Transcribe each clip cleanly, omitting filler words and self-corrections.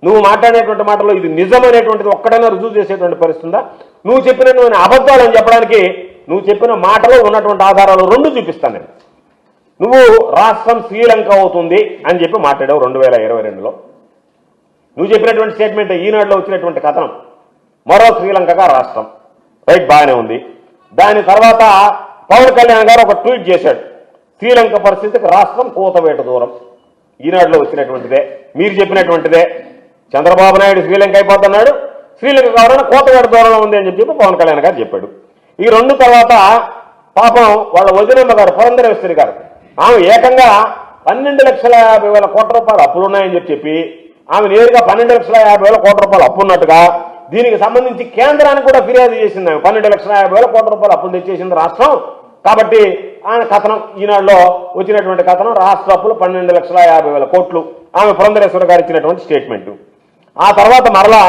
నువ్వు మాట్లాడేటువంటి మాటలో ఇది నిజమైనటువంటిది ఒక్కడైనా రుజువు చేసేటువంటి పరిస్థితి ఉందా? నువ్వు చెప్పినటువంటి అబద్ధాలు అని చెప్పడానికి నువ్వు చెప్పిన మాటలో ఉన్నటువంటి ఆధారాలు రెండు చూపిస్తాను నేను. నువ్వు రాష్ట్రం శ్రీలంక అవుతుంది అని చెప్పి మాట్లాడావు 2022లో. నువ్వు చెప్పినటువంటి స్టేట్మెంట్ ఈనాడులో వచ్చినటువంటి కథనం, మరో శ్రీలంకగా రాష్ట్రం, రైట్, బాగానే ఉంది. దాని తర్వాత పవన్ కళ్యాణ్ గారు ఒక ట్వీట్ చేశాడు, శ్రీలంక పరిస్థితికి రాష్ట్రం కూతవేట దూరం. ఈనాడులో వచ్చినటువంటిదే, మీరు చెప్పినటువంటిదే. చంద్రబాబు నాయుడు శ్రీలంక అయిపోతున్నాడు, శ్రీలంక కావాలన్నా కూతవేట దూరంలో ఉంది అని చెప్పి పవన్ కళ్యాణ్ గారు చెప్పాడు. ఈ రెండు తర్వాత పాపం వాళ్ళ వదినమ్మ గారు పురంధరేశ్వరి గారు, ఆమె ఏకంగా 12,50,000 కోట్ల రూపాయలు అప్పులున్నాయని చెప్పి ఆమె నేరుగా 12,50,000 కోట్ల రూపాయలు అప్పున్నట్టుగా దీనికి సంబంధించి కేంద్రానికి కూడా ఫిర్యాదు చేసింది. ఆమె 12,50,000 కోట్ల రూపాయలు అప్పులు తెచ్చేసింది రాష్ట్రం. కాబట్టి ఆయన కథనం, ఈనాడులో వచ్చినటువంటి కథనం, రాష్ట్ర అప్పులు 12,50,000 కోట్లు, ఆమె పురంధరేశ్వరి గారు ఇచ్చినటువంటి స్టేట్మెంట్. ఆ తర్వాత మరలా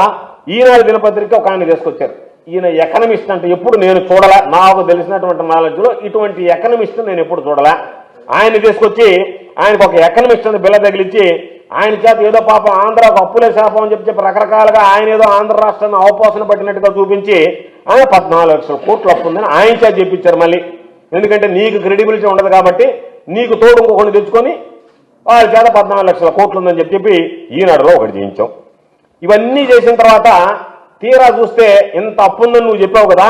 ఈనాడు దినపత్రిక ఒక ఆయన తీసుకొచ్చారు. ఈయన ఎకనమిస్ట్ అంటే ఎప్పుడు నేను చూడలే, నాకు తెలిసినటువంటి నాలెడ్జ్లో ఇటువంటి ఎకనమిస్ట్ నేను ఎప్పుడు చూడలే. ఆయన తీసుకొచ్చి ఆయనకు ఒక ఎకనమిస్ట్ అని బిల్ల తగిలించి ఆయన చేత ఏదో పాపం ఆంధ్రాకు అప్పులే శాపం అని చెప్పి రకరకాలుగా ఆయన ఏదో ఆంధ్ర రాష్ట్రాన్ని అవపోసన పట్టినట్టుగా చూపించి ఆయన 14,00,000 కోట్లు అప్పు ఉందని ఆయన చేత చెప్పించారు మళ్ళీ. ఎందుకంటే నీకు క్రెడిబిలిటీ ఉండదు కాబట్టి నీకు తోడు ఇంకొకటి తెచ్చుకొని వాళ్ళ చేత 14,00,000 కోట్లు ఉందని చెప్పి ఈనాడులో ఒకటి చేయించాం. ఇవన్నీ చేసిన తర్వాత తీరా చూస్తే ఇంత అప్పుందని నువ్వు చెప్పావు కదా,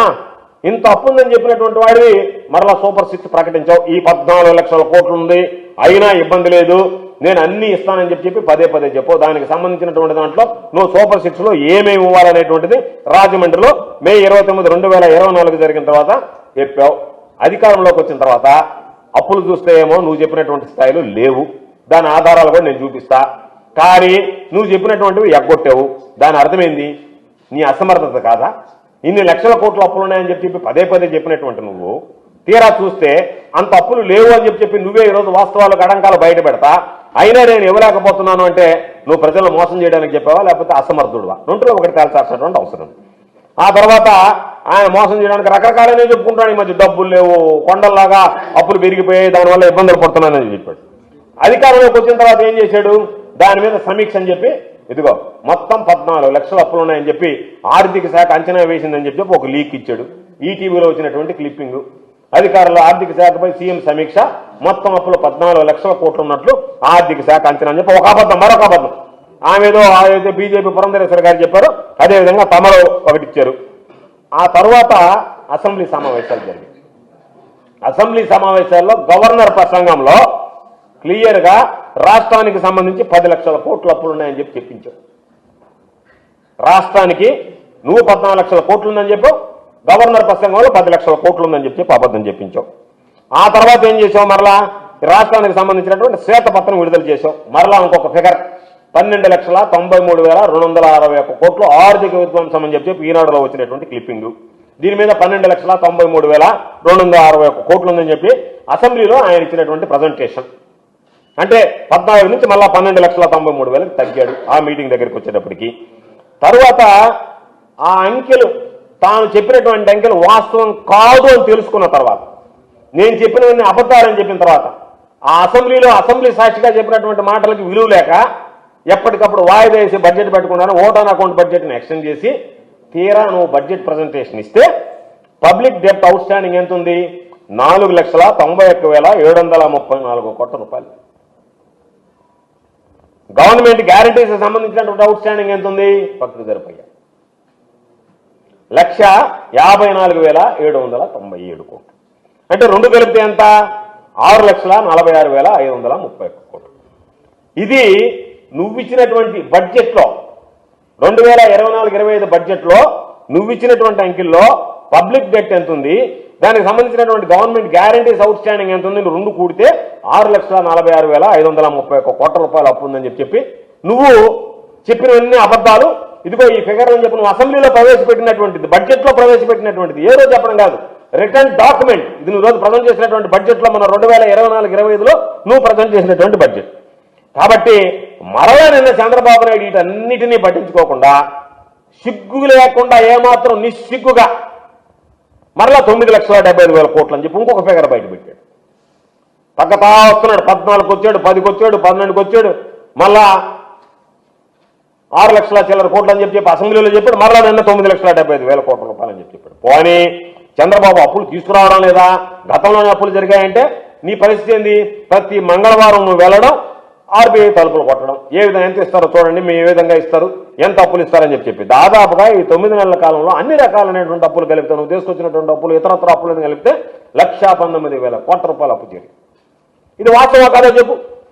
ఇంత అప్పుందని చెప్పినటువంటి వాడివి మరలా సూపర్ 6 ప్రకటించావు. ఈ 14,00,000 కోట్లు ఉంది, అయినా ఇబ్బంది లేదు, నేను అన్ని ఇస్తానని చెప్పి పదే చెప్పావు. దానికి సంబంధించినటువంటి దాంట్లో నువ్వు సూపర్ 6లో ఏమేమి ఇవ్వాలనేటువంటిది రాజమండ్రిలో మే 29, 2024 జరిగిన తర్వాత చెప్పావు. అధికారంలోకి వచ్చిన తర్వాత అప్పులు చూస్తే ఏమో నువ్వు చెప్పినటువంటి స్థాయిలో లేవు, దాని ఆధారాలు కూడా నేను చూపిస్తా. కానీ నువ్వు చెప్పినటువంటివి ఎగ్గొట్టావు. దాని అర్థమైంది నీ అసమర్థత కాదా? ఇన్ని లక్షల కోట్ల అప్పులు ఉన్నాయని చెప్పి పదే చెప్పినటువంటి నువ్వు తీరా చూస్తే అంత అప్పులు లేవు అని చెప్పి నువ్వే ఈరోజు వాస్తవాలు గడంకాలు బయట పెడతా, అయినా నేను ఇవ్వలేకపోతున్నాను అంటే నువ్వు ప్రజలను మోసం చేయడానికి చెప్పావా లేకపోతే అసమర్థుడువా? రెండులో ఒకటి తేల్చాల్సినటువంటి అవసరం. ఆ తర్వాత ఆయన మోసం చేయడానికి రకరకాలనే చెప్పుకుంటాడు. ఈ మధ్య డబ్బులు లేవు, కొండల్లాగా అప్పులు పెరిగిపోయాయి, దానివల్ల ఇబ్బందులు పడుతున్నానని చెప్పాడు. అధికారంలోకి వచ్చిన తర్వాత ఏం చేశాడు? దాని మీద సమీక్ష అని చెప్పి ఇదిగో మొత్తం 14 లక్షల అప్పులు ఉన్నాయని చెప్పి ఆర్థిక శాఖ అంచనా వేసిందని చెప్పి ఒక లీక్ ఇచ్చాడు. ఈటీవీలో వచ్చినటువంటి క్లిప్పింగ్. అధికారుల ఆర్థిక శాఖపై సీఎం సమీక్ష, మొత్తం అప్పులు 14 లక్షల కోట్లు ఉన్నట్లు ఆర్థిక శాఖ అంచనా అని చెప్పి ఒక అబద్ధం, మరొక అబద్ధం. ఆమెదో ఏదైతే బీజేపీ పురంధరేశ్వరి గారు చెప్పారో అదేవిధంగా తమలో ఒకటి ఇచ్చారు. ఆ తర్వాత అసెంబ్లీ సమావేశాలు జరిగాయి. అసెంబ్లీ సమావేశాల్లో గవర్నర్ ప్రసంగంలో క్లియర్గా రాష్ట్రానికి సంబంధించి 10 లక్షల కోట్ల అప్పులు ఉన్నాయని చెప్పి చెప్పించావు. రాష్ట్రానికి నువ్వు 14 లక్షల కోట్లు ఉందని చెప్పావు, గవర్నర్ ప్రసంగంలో 10 లక్షల కోట్లు ఉందని చెప్పి అబద్ధం చెప్పించావు. ఆ తర్వాత ఏం చేసావు? మరలా రాష్ట్రానికి సంబంధించినటువంటి శ్వేతపత్రం విడుదల చేసావు. మరలా ఇంకొక ఫిగర్ 12,93,261 కోట్లు ఆర్థిక విధ్వంసం అని చెప్పి ఈనాడులో వచ్చినటువంటి క్లిప్పింగ్. దీని మీద 12,93,261 కోట్లు ఉందని చెప్పి అసెంబ్లీలో ఆయన ఇచ్చినటువంటి ప్రజెంటేషన్. అంటే 14 నుంచి మళ్ళా 12,93,000 తగ్గాడు ఆ మీటింగ్ దగ్గరికి వచ్చేటప్పటికి. తరువాత ఆ అంకెలు, తాను చెప్పినటువంటి అంకెలు వాస్తవం కాదు అని తెలుసుకున్న తర్వాత, నేను చెప్పినవన్నీ అబద్ధాలని చెప్పిన తర్వాత, ఆ అసెంబ్లీ సాక్షిగా చెప్పినటువంటి మాటలకి విలువ లేక ఎప్పటికప్పుడు వాయిదా వేసి బడ్జెట్ పెట్టుకున్నాను, ఓటాన్ అకౌంట్ బడ్జెట్ని ఎక్స్టెండ్ చేసి తీరా నువ్వు బడ్జెట్ ప్రజెంటేషన్ ఇస్తే పబ్లిక్ డెప్ట్ అవుట్ స్టాండింగ్ ఎంత ఉంది? 4,91,734 కోట్ల రూపాయలు. గవర్నమెంట్ గ్యారంటీస్ సంబంధించినటువంటి అవుట్ స్టాండింగ్ ఎంత ఉంది? పక్కకు జరిపోయా 1,54,797 కోట్లు. అంటే రెండు కలిపితే ఎంత? 6,46,531 కోట్లు. ఇది నువ్వు ఇచ్చినటువంటి బడ్జెట్లో 2024-25 బడ్జెట్లో నువ్వు ఇచ్చినటువంటి అంకెల్లో పబ్లిక్ డెట్ ఎంత ఉంది, దానికి సంబంధించినటువంటి గవర్నమెంట్ గ్యారంటీస్ అవుట్ స్టాండింగ్ ఎంత ఉంది, రెండు కూడితే 6,46,531 కోట్ల రూపాయలు అప్పు ఉందని చెప్పి నువ్వు చెప్పినవన్నీ అబద్ధాలు. ఇదిగో ఈ ఫిగర్ అని చెప్పి నువ్వు అసెంబ్లీలో ప్రవేశపెట్టినటువంటిది, బడ్జెట్లో ప్రవేశపెట్టినటువంటిది, ఏదో చెప్పడం కాదు, రిటర్న్ డాక్యుమెంట్. ఇది నువ్వు రోజు ప్రజెంట్ చేసినటువంటి బడ్జెట్లో మన 2024-25లో నువ్వు ప్రజెంట్ చేసినటువంటి బడ్జెట్. కాబట్టి మరలా నిన్న చంద్రబాబు నాయుడు వీటన్నిటినీ పట్టించుకోకుండా సిగ్గు లేకుండా ఏమాత్రం నిస్సిగ్గుగా మరలా 9,75,000 కోట్లు అని చెప్పి ఇంకొక ఫిగర్ బయట పెట్టాడు. తగ్గతా వస్తున్నాడు. 14కి వచ్చాడు, 10కి వచ్చాడు, 12కి వచ్చాడు, మళ్ళా 6 లక్షల చిల్లర కోట్లు అని చెప్పి అసెంబ్లీలో చెప్పాడు. మరలా నిన్న 9,75,000 కోట్ల రూపాయలు అని చెప్పాడు. పోనీ చంద్రబాబు అప్పులు తీసుకురావడం లేదా? గతంలోనే అప్పులు జరిగాయంటే నీ పరిస్థితి ఏంది? ప్రతి మంగళవారం నువ్వు వెళ్ళడం, ఆర్బీఐ తలుపులు కొట్టడం. ఏ విధంగా ఎంత ఇస్తారో చూడండి, మేము ఏ విధంగా ఇస్తారు, ఎంత అప్పులు ఇస్తారని చెప్పి దాదాపుగా ఈ 9 నెలల కాలంలో అన్ని రకాలైనటువంటి అప్పులు కలిపితే, నువ్వు తీసుకొచ్చినటువంటి అప్పులు ఇతరత్ర అప్పులను కలిపితే 1,19,000 కోట్ల రూపాయలు అప్పు చేరి. ఇది వాస్తవం కాదో చెప్పు.